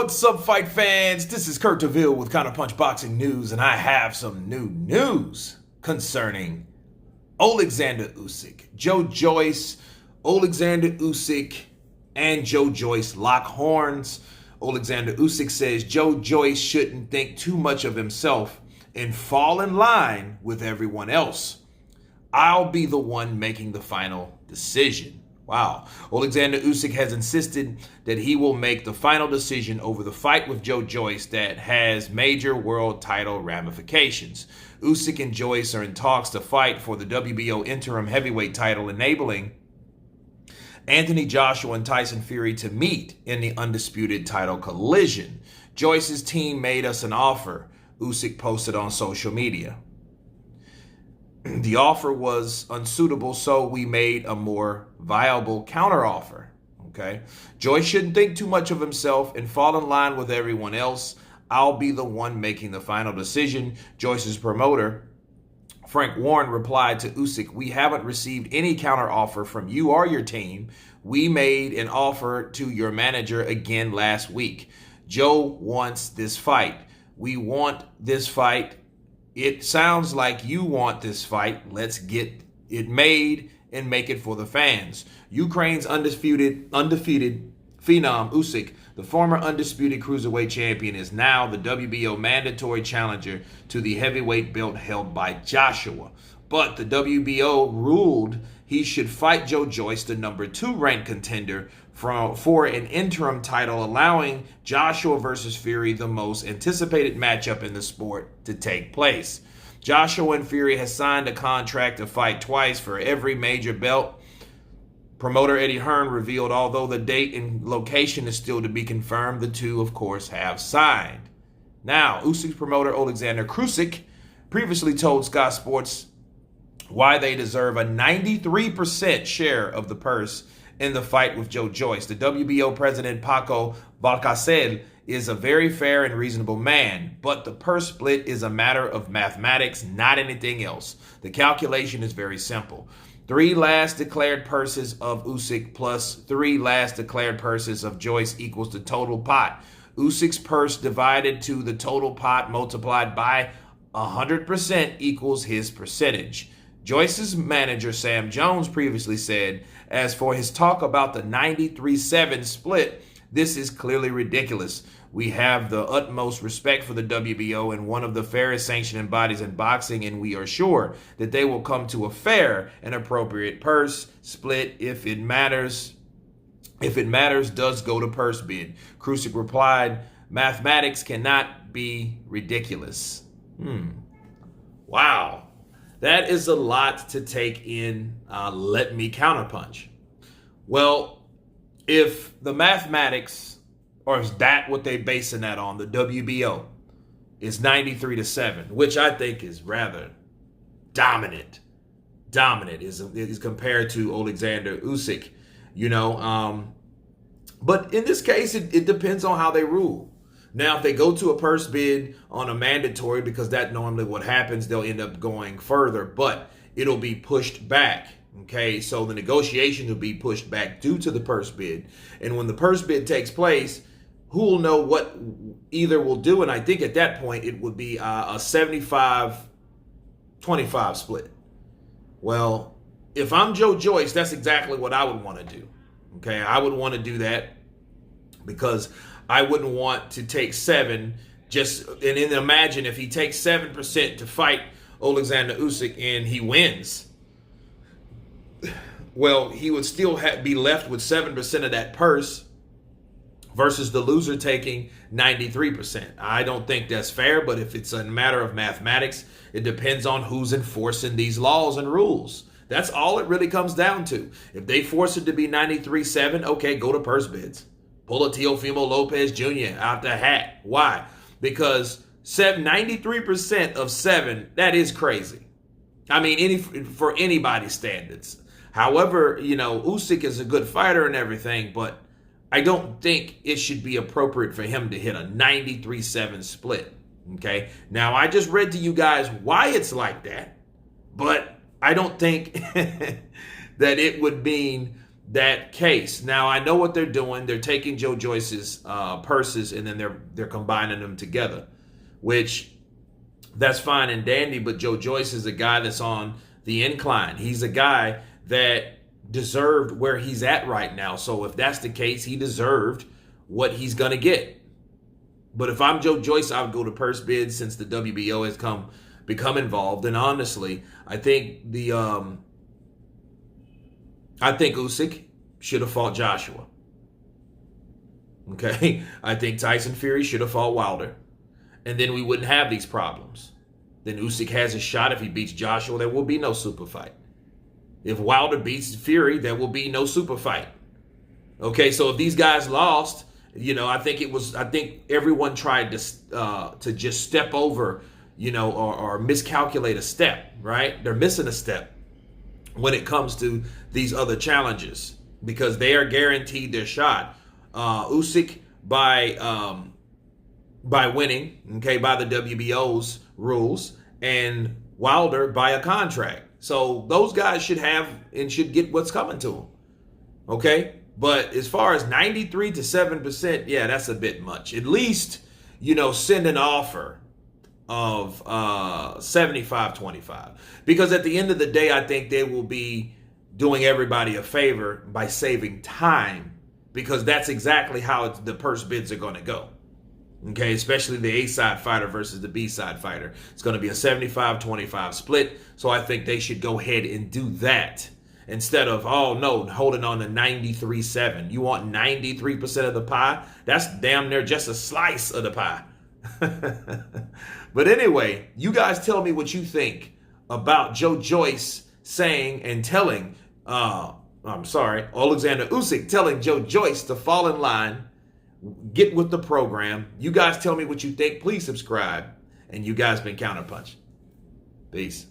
What's up, fight fans? This is Kurt DeVille with Counterpunch Boxing News, and I have some new news concerning Oleksandr Usyk. Joe Joyce, Oleksandr Usyk, and Joe Joyce lock horns. Oleksandr Usyk says Joe Joyce shouldn't think too much of himself and fall in line with everyone else. I'll be the one making the final decision. Wow. Oleksandr Usyk has insisted that he will make the final decision over the fight with Joe Joyce that has major world title ramifications. Usyk and Joyce are in talks to fight for the WBO interim heavyweight title, enabling Anthony Joshua and Tyson Fury to meet in the undisputed title collision. Joyce's team made us an offer, Usyk posted on social media. The offer was unsuitable, so we made a more viable counteroffer. Okay. Joyce shouldn't think too much of himself and fall in line with everyone else. I'll be the one making the final decision. Joyce's promoter, Frank Warren, replied to Usyk, "We haven't received any counteroffer from you or your team. We made an offer to your manager again last week. Joe wants this fight. We want this fight. It sounds like you want this fight. Let's get it made and make it for the fans." Ukraine's undefeated phenom Usyk, the former undisputed cruiserweight champion, is now the WBO mandatory challenger to the heavyweight belt held by Joshua. But the WBO ruled he should fight Joe Joyce, the number 2 ranked contender, for an interim title, allowing Joshua versus Fury, the most anticipated matchup in the sport, to take place. Joshua and Fury has signed a contract to fight twice for every major belt. Promoter Eddie Hearn revealed although the date and location is still to be confirmed, the two, of course, have signed. Now, Usyk's promoter Oleksandr previously told Sky Sports why they deserve a 93% share of the purse in the fight with Joe Joyce. The WBO president Paco Valcárcel is a very fair and reasonable man, but the purse split is a matter of mathematics, not anything else. The calculation is very simple. 3 last declared purses of Usyk plus 3 last declared purses of Joyce equals the total pot. Usyk's purse divided to the total pot multiplied by 100% equals his percentage. Joyce's manager, Sam Jones, previously said, as for his talk about the 93-7 split, this is clearly ridiculous. We have the utmost respect for the WBO and one of the fairest sanctioning bodies in boxing, and we are sure that they will come to a fair and appropriate purse split. If it matters, does go to purse bid. Usyk replied, mathematics cannot be ridiculous. Wow. That is a lot to take in. Let me counterpunch. Well, if the mathematics, or is that what they basing that on, the WBO, is 93-7, which I think is rather dominant is compared to Oleksandr Usyk, but in this case, it depends on how they rule. Now, if they go to a purse bid on a mandatory, because that normally what happens, they'll end up going further, but it'll be pushed back. Okay, so the negotiations will be pushed back due to the purse bid. And when the purse bid takes place, who will know what either will do? And I think at that point, it would be a 75-25 split. Well, if I'm Joe Joyce, that's exactly what I would want to do. Okay, I would want to do that because I wouldn't want to take 7 and then imagine if he takes 7% to fight Oleksandr Usyk and he wins. Well, he would still be left with 7% of that purse versus the loser taking 93%. I don't think that's fair, but if it's a matter of mathematics, it depends on who's enforcing these laws and rules. That's all it really comes down to. If they force it to be 93-7, okay, go to purse bids. Pull a Teofimo Lopez Jr. out the hat. Why? Because 93% of 7, that is crazy. I mean, for anybody's standards. However, Usyk is a good fighter and everything, but I don't think it should be appropriate for him to hit a 93-7 split. Okay? Now, I just read to you guys why it's like that, but I don't think that it would mean that case. Now, I know what they're doing. They're taking Joe Joyce's purses and then they're combining them together, which that's fine and dandy, but Joe Joyce is a guy that's on the incline. He's a guy that deserved where he's at right now. So if that's the case, he deserved what he's going to get. But if I'm Joe Joyce, I would go to purse bids since the WBO has become involved. And honestly, I think Usyk should have fought Joshua. Okay? I think Tyson Fury should have fought Wilder. And then we wouldn't have these problems. Then Usyk has a shot. If he beats Joshua, there will be no super fight. If Wilder beats Fury, there will be no super fight. Okay, so if these guys lost, I think everyone tried to just step over, or miscalculate a step, right? They're missing a step when it comes to these other challenges because they are guaranteed their shot. Usyk by winning, okay, by the WBO's rules, and Wilder by a contract. So those guys should have and should get what's coming to them, okay? But as far as 93 to 7%, yeah, that's a bit much. At least, send an offer of 75-25. Because at the end of the day, I think they will be doing everybody a favor by saving time, because that's exactly how the purse bids are going to go. Okay, especially the A-side fighter versus the B-side fighter. It's going to be a 75-25 split. So I think they should go ahead and do that instead of, holding on to 93-7. You want 93% of the pie? That's damn near just a slice of the pie. But anyway, you guys tell me what you think about Joe Joyce saying and telling, Oleksandr Usyk telling Joe Joyce to fall in line, get with the program. You guys tell me what you think. Please subscribe. And you guys been Counterpunch. Peace.